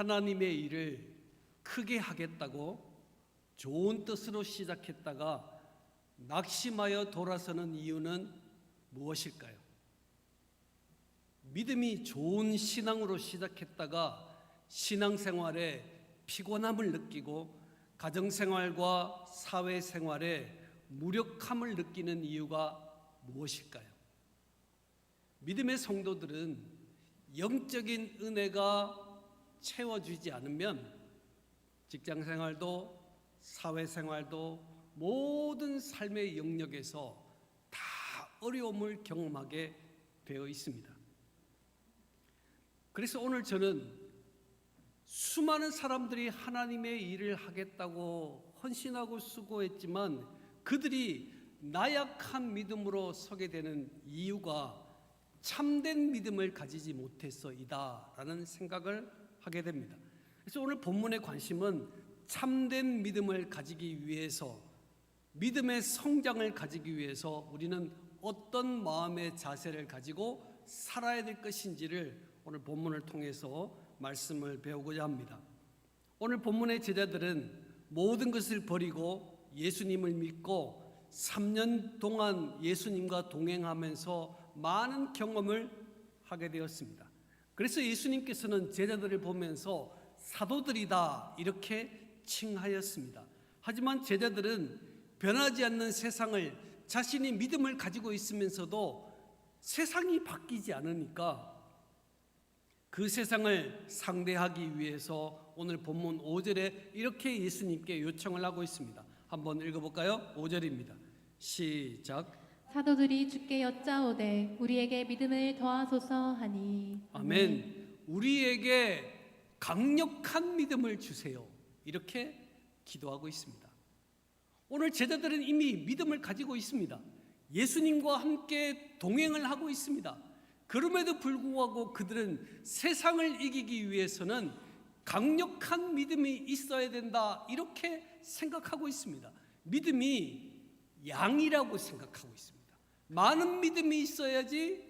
하나님의 일을 크게 하겠다고 좋은 뜻으로 시작했다가 낙심하여 돌아서는 이유는 무엇일까요? 믿음이 좋은 신앙으로 시작했다가 신앙생활에 피곤함을 느끼고 가정생활과 사회생활에 무력함을 느끼는 이유가 무엇일까요? 믿음의 성도들은 영적인 은혜가 채워주지 않으면 직장생활도 사회생활도 모든 삶의 영역에서 다 어려움을 경험하게 되어 있습니다. 그래서 오늘 저는 수많은 사람들이 하나님의 일을 하겠다고 헌신하고 수고했지만 그들이 나약한 믿음으로 서게 되는 이유가 참된 믿음을 가지지 못해서이다라는 생각을 하게 됩니다. 그래서 오늘 본문의 관심은 참된 믿음을 가지기 위해서, 믿음의 성장을 가지기 위해서 우리는 어떤 마음의 자세를 가지고 살아야 될 것인지를 오늘 본문을 통해서 말씀을 배우고자 합니다. 오늘 본문의 제자들은 모든 것을 버리고 예수님을 믿고 3년 동안 예수님과 동행하면서 많은 경험을 하게 되었습니다. 그래서 예수님께서는 제자들을 보면서 사도들이다 이렇게 칭하였습니다. 하지만 제자들은 변하지 않는 세상을, 자신이 믿음을 가지고 있으면서도 세상이 바뀌지 않으니까 그 세상을 상대하기 위해서 오늘 본문 5절에 이렇게 예수님께 요청을 하고 있습니다. 한번 읽어볼까요? 5절입니다. 시작. 사도들이 주께 여짜오되 우리에게 믿음을 더하소서 하니. 아멘. 우리에게 강력한 믿음을 주세요. 이렇게 기도하고 있습니다. 오늘 제자들은 이미 믿음을 가지고 있습니다. 예수님과 함께 동행을 하고 있습니다. 그럼에도 불구하고 그들은 세상을 이기기 위해서는 강력한 믿음이 있어야 된다 이렇게 생각하고 있습니다. 믿음이 양이라고 생각하고 있습니다. 많은 믿음이 있어야지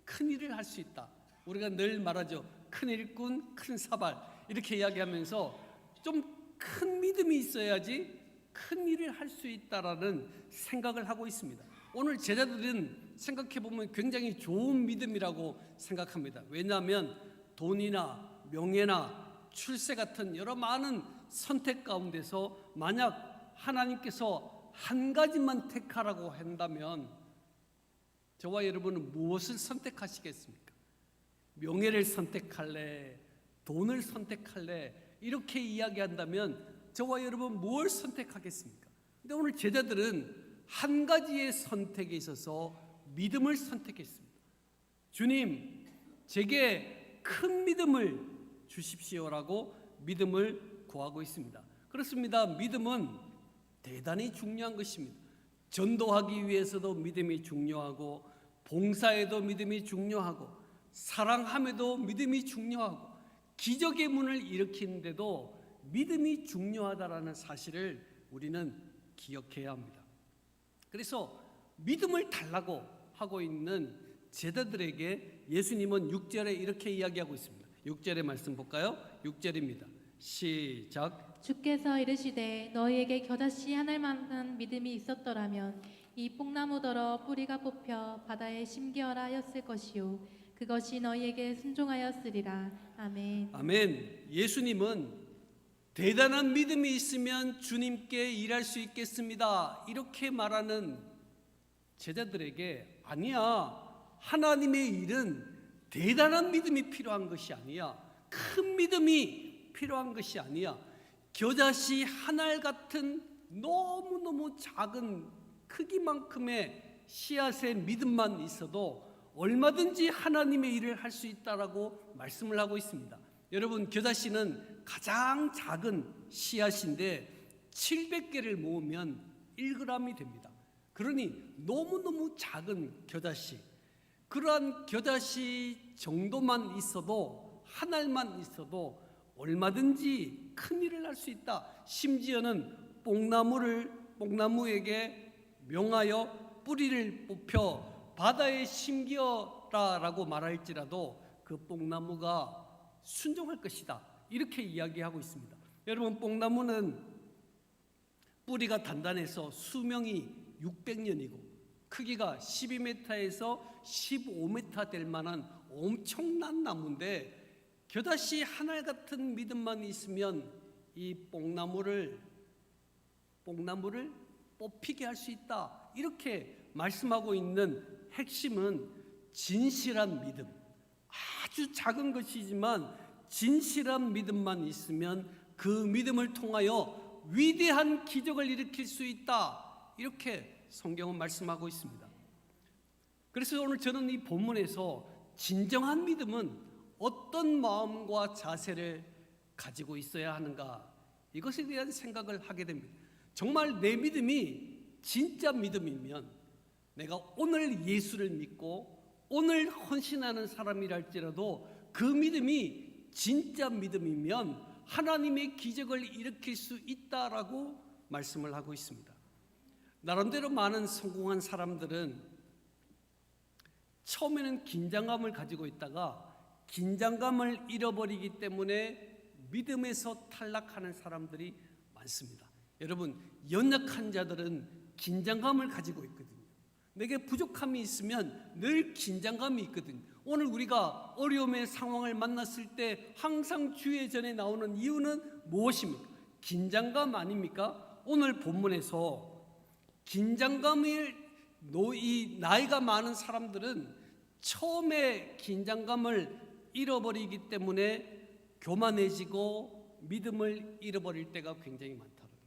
큰 일을 할 수 있다. 우리가 늘 말하죠. 큰 일꾼, 큰 사발 이렇게 이야기하면서 좀 큰 믿음이 있어야지 큰 일을 할 수 있다라는 생각을 하고 있습니다. 오늘 제자들은 생각해보면 굉장히 좋은 믿음이라고 생각합니다. 왜냐하면 돈이나 명예나 출세 같은 여러 많은 선택 가운데서 만약 하나님께서 한 가지만 택하라고 한다면 저와 여러분은 무엇을 선택하시겠습니까? 명예를 선택할래? 돈을 선택할래? 이렇게 이야기한다면 저와 여러분 무엇을 선택하겠습니까? 근데 오늘 제자들은 한 가지의 선택에 있어서 믿음을 선택했습니다. 주님, 제게 큰 믿음을 주십시오라고 믿음을 구하고 있습니다. 그렇습니다. 믿음은 대단히 중요한 것입니다. 전도하기 위해서도 믿음이 중요하고, 봉사에도 믿음이 중요하고, 사랑함에도 믿음이 중요하고, 기적의 문을 일으키는데도 믿음이 중요하다라는 사실을 우리는 기억해야 합니다. 그래서 믿음을 달라고 하고 있는 제자들에게 예수님은 6절에 이렇게 이야기하고 있습니다. 6절의 말씀 볼까요? 6절입니다. 시작. 주께서 이르시되 너희에게 겨자씨 한 알만한 믿음이 있었더라면 이 뽕나무더러 뿌리가 뽑혀 바다에 심기어라 하였을 것이요 그것이 너희에게 순종하였으리라. 아멘. 아멘. 예수님은 대단한 믿음이 있으면 주님께 일할 수 있겠습니다 이렇게 말하는 제자들에게 아니야, 하나님의 일은 대단한 믿음이 필요한 것이 아니야, 큰 믿음이 필요한 것이 아니야, 겨자씨 한 알 같은 너무너무 작은 크기만큼의 씨앗의 믿음만 있어도 얼마든지 하나님의 일을 할 수 있다라고 말씀을 하고 있습니다. 여러분, 겨자씨는 가장 작은 씨앗인데 700개를 모으면 1g이 됩니다. 그러니 너무너무 작은 겨자씨, 그러한 겨자씨 정도만 있어도, 한 알만 있어도 얼마든지 큰 일을 할 수 있다. 심지어는 뽕나무에게 명하여 뿌리를 뽑혀 바다에 심기어라라고 말할지라도 그 뽕나무가 순종할 것이다 이렇게 이야기하고 있습니다. 여러분, 뽕나무는 뿌리가 단단해서 수명이 600년이고 크기가 12m에서 15m 될 만한 엄청난 나무인데, 겨다시 하늘 같은 믿음만 있으면 이 뽕나무를 뽑히게 할 수 있다. 이렇게 말씀하고 있는 핵심은 진실한 믿음, 아주 작은 것이지만 진실한 믿음만 있으면 그 믿음을 통하여 위대한 기적을 일으킬 수 있다. 이렇게 성경은 말씀하고 있습니다. 그래서 오늘 저는 이 본문에서 진정한 믿음은 어떤 마음과 자세를 가지고 있어야 하는가, 이것에 대한 생각을 하게 됩니다. 정말 내 믿음이 진짜 믿음이면, 내가 오늘 예수를 믿고 오늘 헌신하는 사람이랄지라도 그 믿음이 진짜 믿음이면 하나님의 기적을 일으킬 수 있다라고 말씀을 하고 있습니다. 나름대로 많은 성공한 사람들은 처음에는 긴장감을 가지고 있다가 긴장감을 잃어버리기 때문에 믿음에서 탈락하는 사람들이 많습니다. 여러분, 연약한 자들은 긴장감을 가지고 있거든요. 내게 부족함이 있으면 늘 긴장감이 있거든요. 오늘 우리가 어려움의 상황을 만났을 때 항상 주의 전에 나오는 이유는 무엇입니까? 긴장감 아닙니까? 오늘 본문에서 이 나이가 많은 사람들은 처음에 긴장감을 잃어버리기 때문에 교만해지고 믿음을 잃어버릴 때가 굉장히 많다는 거예요.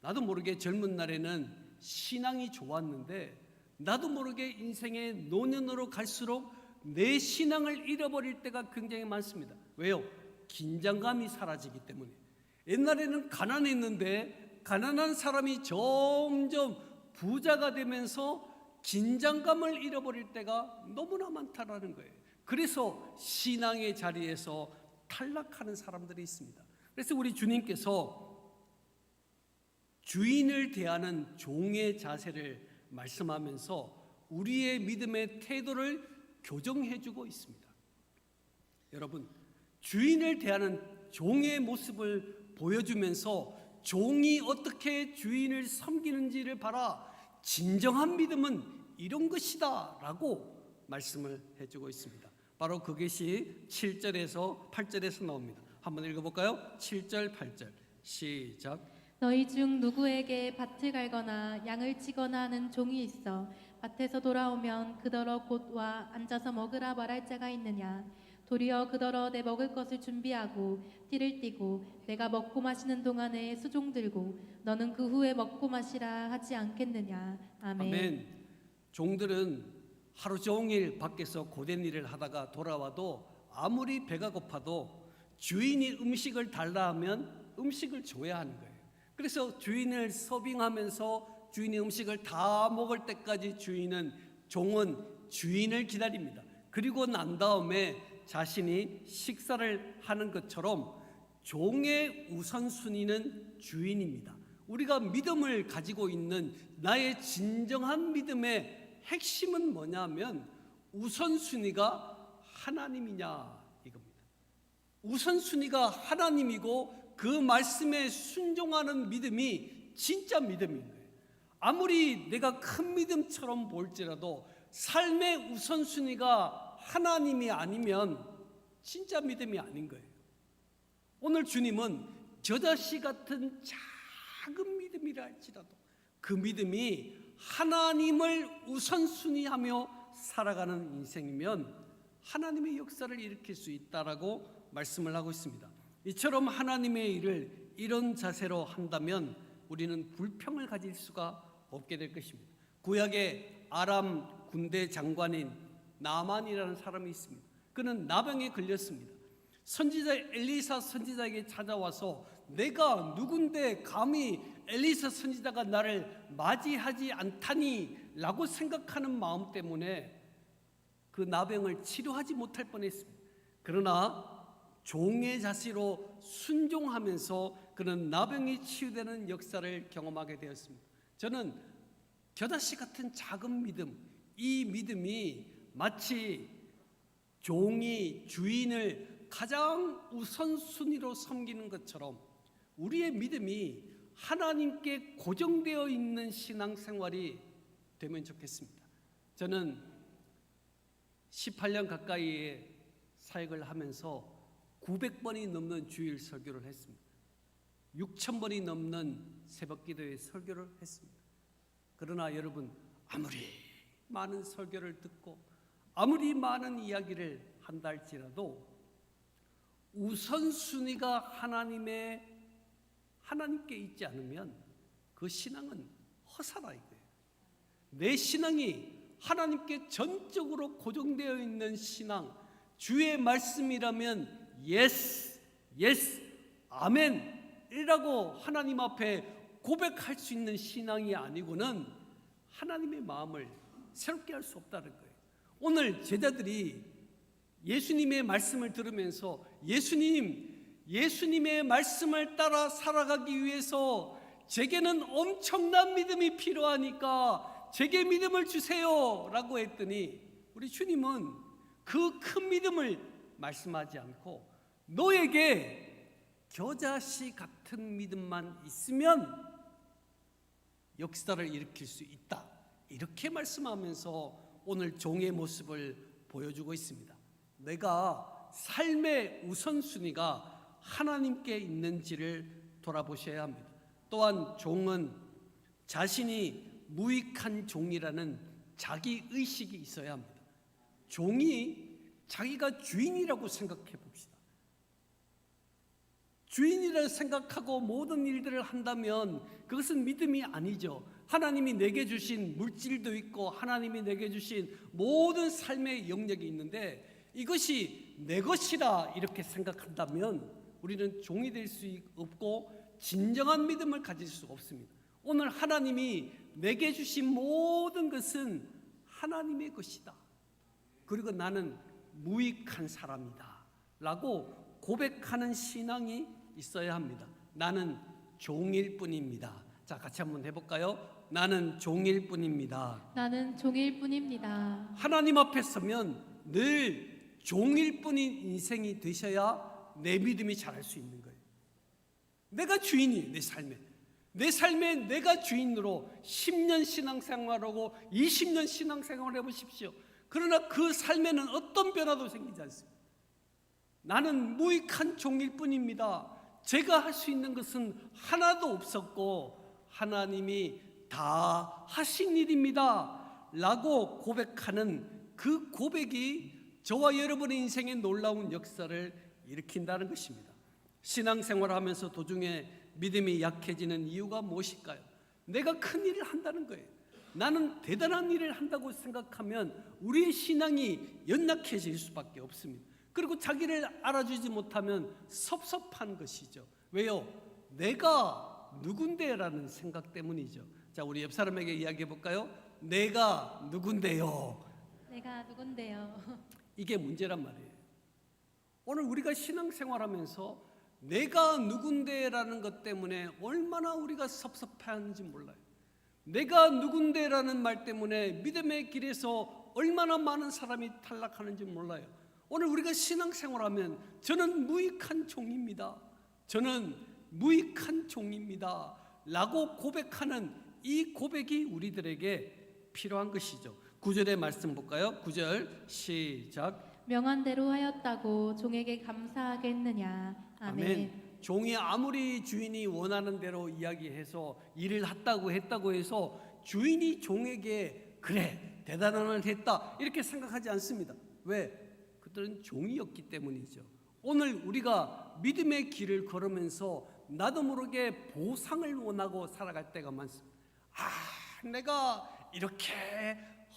나도 모르게 젊은 날에는 신앙이 좋았는데 나도 모르게 인생의 노년으로 갈수록 내 신앙을 잃어버릴 때가 굉장히 많습니다. 왜요? 긴장감이 사라지기 때문에. 옛날에는 가난했는데 가난한 사람이 점점 부자가 되면서 긴장감을 잃어버릴 때가 너무나 많다라는 거예요. 그래서 신앙의 자리에서 탈락하는 사람들이 있습니다. 그래서 우리 주님께서 주인을 대하는 종의 자세를 말씀하면서 우리의 믿음의 태도를 교정해주고 있습니다. 여러분, 주인을 대하는 종의 모습을 보여주면서 종이 어떻게 주인을 섬기는지를 봐라, 진정한 믿음은 이런 것이다 라고 말씀을 해주고 있습니다. 바로 그것이 7절에서 8절에서 나옵니다. 한번 읽어볼까요? 7절 8절 시작. 너희 중 누구에게 밭을 갈거나 양을 치거나 하는 종이 있어 밭에서 돌아오면 그더러 곧 와 앉아서 먹으라 말할 자가 있느냐? 도리어 그더러 내 먹을 것을 준비하고 띠를 띠고 내가 먹고 마시는 동안에 수종 들고 너는 그 후에 먹고 마시라 하지 않겠느냐? 아멘. 아멘. 종들은 하루 종일 밖에서 고된 일을 하다가 돌아와도 아무리 배가 고파도 주인이 음식을 달라 하면 음식을 줘야 하는 거예요. 그래서 주인을 서빙하면서 주인이 음식을 다 먹을 때까지 종은 주인을 기다립니다. 그리고 난 다음에 자신이 식사를 하는 것처럼 종의 우선순위는 주인입니다. 우리가 믿음을 가지고 있는 나의 진정한 믿음의 핵심은 뭐냐면 우선순위가 하나님이냐 이겁니다. 우선순위가 하나님이고 그 말씀에 순종하는 믿음이 진짜 믿음인 거예요. 아무리 내가 큰 믿음처럼 보일지라도 삶의 우선순위가 하나님이 아니면 진짜 믿음이 아닌 거예요. 오늘 주님은 겨자씨 같은 작은 믿음이라 할지라도 그 믿음이 하나님을 우선순위하며 살아가는 인생이면 하나님의 역사를 일으킬 수 있다라고 말씀을 하고 있습니다. 이처럼 하나님의 일을 이런 자세로 한다면 우리는 불평을 가질 수가 없게 될 것입니다. 구약의 아람 군대 장관인 나만이라는 사람이 있습니다. 그는 나병에 걸렸습니다. 선지자 엘리사 선지자에게 찾아와서 내가 누군데 감히 엘리사 선지자가 나를 맞이하지 않다니 라고 생각하는 마음 때문에 그 나병을 치료하지 못할 뻔했습니다. 그러나 종의 자세로 순종하면서 그는 나병이 치유되는 역사를 경험하게 되었습니다. 저는 겨자씨 같은 작은 믿음, 이 믿음이 마치 종이 주인을 가장 우선순위로 섬기는 것처럼 우리의 믿음이 하나님께 고정되어 있는 신앙생활이 되면 좋겠습니다. 저는 18년 가까이의 사역을 하면서 900번이 넘는 주일 설교를 했습니다. 6,000번이 넘는 새벽기도의 설교를 했습니다. 그러나 여러분, 아무리 많은 설교를 듣고 아무리 많은 이야기를 한다 할지라도 우선순위가 하나님께 있지 않으면 그 신앙은 허사라 이거예요. 내 신앙이 하나님께 전적으로 고정되어 있는 신앙, 주의 말씀이라면 예스, 예스, 아멘 이라고 하나님 앞에 고백할 수 있는 신앙이 아니고는 하나님의 마음을 새롭게 할 수 없다는 거예요. 오늘 제자들이 예수님의 말씀을 들으면서 예수님의 말씀을 따라 살아가기 위해서 제게는 엄청난 믿음이 필요하니까 제게 믿음을 주세요 라고 했더니 우리 주님은 그 큰 믿음을 말씀하지 않고 너에게 겨자씨 같은 믿음만 있으면 역사를 일으킬 수 있다 이렇게 말씀하면서 오늘 종의 모습을 보여주고 있습니다. 내가 삶의 우선순위가 하나님께 있는지를 돌아보셔야 합니다. 또한 종은 자신이 무익한 종이라는 자기의식이 있어야 합니다. 종이 자기가 주인이라고 생각해 봅시다. 주인이라 생각하고 모든 일들을 한다면 그것은 믿음이 아니죠. 하나님이 내게 주신 물질도 있고 하나님이 내게 주신 모든 삶의 영역이 있는데 이것이 내 것이라 이렇게 생각한다면 우리는 종이 될 수 없고 진정한 믿음을 가질 수 없습니다. 오늘 하나님이 내게 주신 모든 것은 하나님의 것이다. 그리고 나는 무익한 사람이다 라고 고백하는 신앙이 있어야 합니다. 나는 종일 뿐입니다. 자, 같이 한번 해볼까요? 나는 종일 뿐입니다. 나는 종일 뿐입니다. 하나님 앞에 서면 늘 종일 뿐인 인생이 되셔야 내 믿음이 자랄 수 있는 거예요. 내가 주인이에요. 내 삶에 내가 주인으로 10년 신앙생활하고 20년 신앙생활을 해보십시오. 그러나 그 삶에는 어떤 변화도 생기지 않습니다. 나는 무익한 종일 뿐입니다. 제가 할 수 있는 것은 하나도 없었고 하나님이 다 하신 일입니다 라고 고백하는 그 고백이 저와 여러분의 인생에 놀라운 역사를 일으킨다는 것입니다. 신앙생활을 하면서 도중에 믿음이 약해지는 이유가 무엇일까요? 내가 큰 일을 한다는 거예요. 나는 대단한 일을 한다고 생각하면 우리의 신앙이 연약해질 수밖에 없습니다. 그리고 자기를 알아주지 못하면 섭섭한 것이죠. 왜요? 내가 누군데라는 생각 때문이죠. 자, 우리 옆 사람에게 이야기해 볼까요? 내가 누군데요? 내가 누군데요? 이게 문제란 말이에요. 오늘 우리가 신앙생활하면서 내가 누군데라는 것 때문에 얼마나 우리가 섭섭해하는지 몰라요. 내가 누군데라는 말 때문에 믿음의 길에서 얼마나 많은 사람이 탈락하는지 몰라요. 오늘 우리가 신앙생활하면 저는 무익한 종입니다. 저는 무익한 종입니다 라고 고백하는 이 고백이 우리들에게 필요한 것이죠. 9절의 말씀 볼까요? 9절 시작. 명한 대로 하였다고 종에게 감사하겠느냐. 아멘. 종이 아무리 주인이 원하는 대로 이야기해서 일을 했다고 해서 주인이 종에게 그래 대단한 걸 했다 이렇게 생각하지 않습니다. 왜? 그들은 종이었기 때문이죠. 오늘 우리가 믿음의 길을 걸으면서 나도 모르게 보상을 원하고 살아갈 때가 많습니다. 내가 이렇게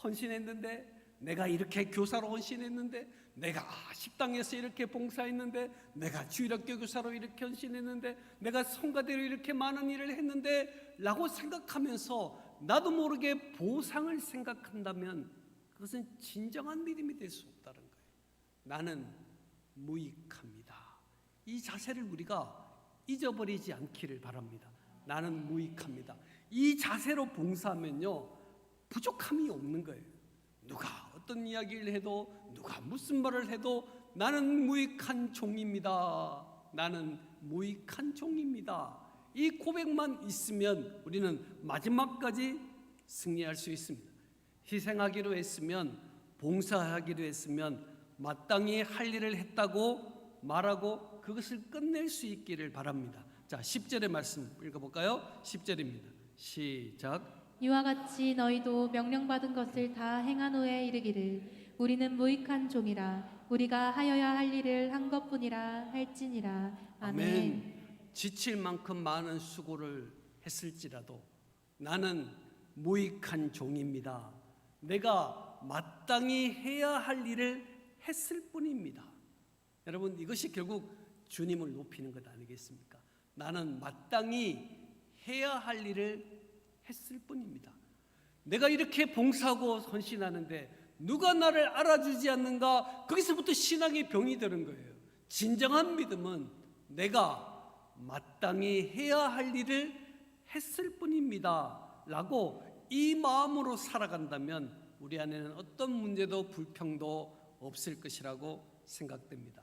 헌신했는데, 내가 이렇게 교사로 헌신했는데, 내가 식당에서 이렇게 봉사했는데, 내가 주일학교 교사로 이렇게 헌신했는데, 내가 성가대로 이렇게 많은 일을 했는데 라고 생각하면서 나도 모르게 보상을 생각한다면 그것은 진정한 믿음이 될 수 없다는 거예요. 나는 무익합니다. 이 자세를 우리가 잊어버리지 않기를 바랍니다. 나는 무익합니다. 이 자세로 봉사하면요 부족함이 없는 거예요. 누가 어떤 이야기를 해도, 누가 무슨 말을 해도 나는 무익한 종입니다. 나는 무익한 종입니다. 이 고백만 있으면 우리는 마지막까지 승리할 수 있습니다. 희생하기로 했으면, 봉사하기로 했으면 마땅히 할 일을 했다고 말하고 그것을 끝낼 수 있기를 바랍니다. 자, 10절의 말씀 읽어볼까요? 10절입니다. 시작. 이와 같이 너희도 명령받은 것을 다 행한 후에 이르기를 우리는 무익한 종이라 우리가 하여야 할 일을 한 것뿐이라 할지니라. 아멘. 지칠 만큼 많은 수고를 했을지라도 나는 무익한 종입니다. 내가 마땅히 해야 할 일을 했을 뿐입니다. 여러분, 이것이 결국 주님을 높이는 것 아니겠습니까? 나는 마땅히 해야 할 일을 했을 뿐입니다. 내가 이렇게 봉사하고 헌신하는데 누가 나를 알아주지 않는가? 거기서부터 신앙의 병이 되는 거예요. 진정한 믿음은 내가 마땅히 해야 할 일을 했을 뿐입니다 라고 이 마음으로 살아간다면 우리 안에는 어떤 문제도 불평도 없을 것이라고 생각됩니다.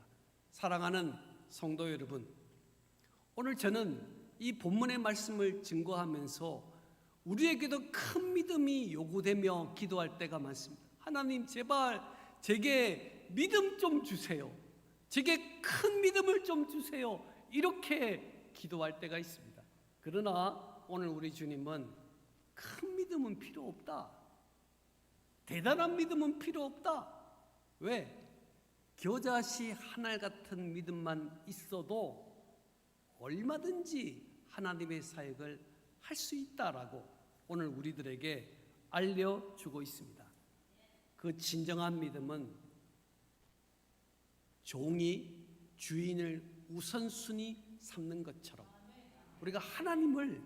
사랑하는 성도 여러분, 오늘 저는 이 본문의 말씀을 증거하면서 우리에게도 큰 믿음이 요구되며 기도할 때가 많습니다. 하나님, 제발 제게 믿음 좀 주세요. 제게 큰 믿음을 좀 주세요. 이렇게 기도할 때가 있습니다. 그러나 오늘 우리 주님은 큰 믿음은 필요 없다. 대단한 믿음은 필요 없다. 왜? 겨자씨 하나 같은 믿음만 있어도 얼마든지 하나님의 사역을 할 수 있다라고 오늘 우리들에게 알려주고 있습니다. 그 진정한 믿음은 종이 주인을 우선순위 삼는 것처럼 우리가 하나님을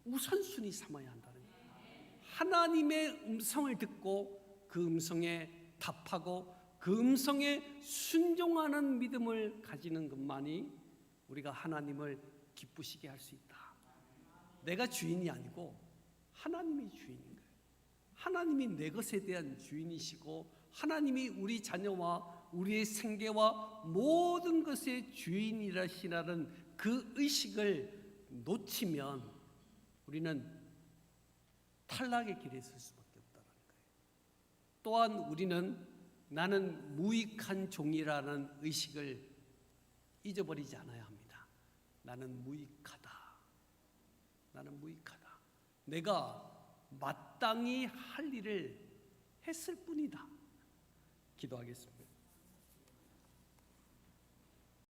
우선순위 삼아야 한다는 거예요. 하나님의 음성을 듣고 그 음성에 답하고 그 음성에 순종하는 믿음을 가지는 것만이 우리가 하나님을 기쁘시게 할 수 있다. 내가 주인이 아니고 하나님이 주인인 거예요. 하나님이 내 것에 대한 주인이시고 하나님이 우리 자녀와 우리의 생계와 모든 것의 주인이라시라는 그 의식을 놓치면 우리는 탈락의 길에 설 수밖에 없다는 거예요. 또한 우리는 나는 무익한 종이라는 의식을 잊어버리지 않아야 합니다. 나는 무익하다. 나는 무익하다. 내가 마땅히 할 일을 했을 뿐이다. 기도하겠습니다.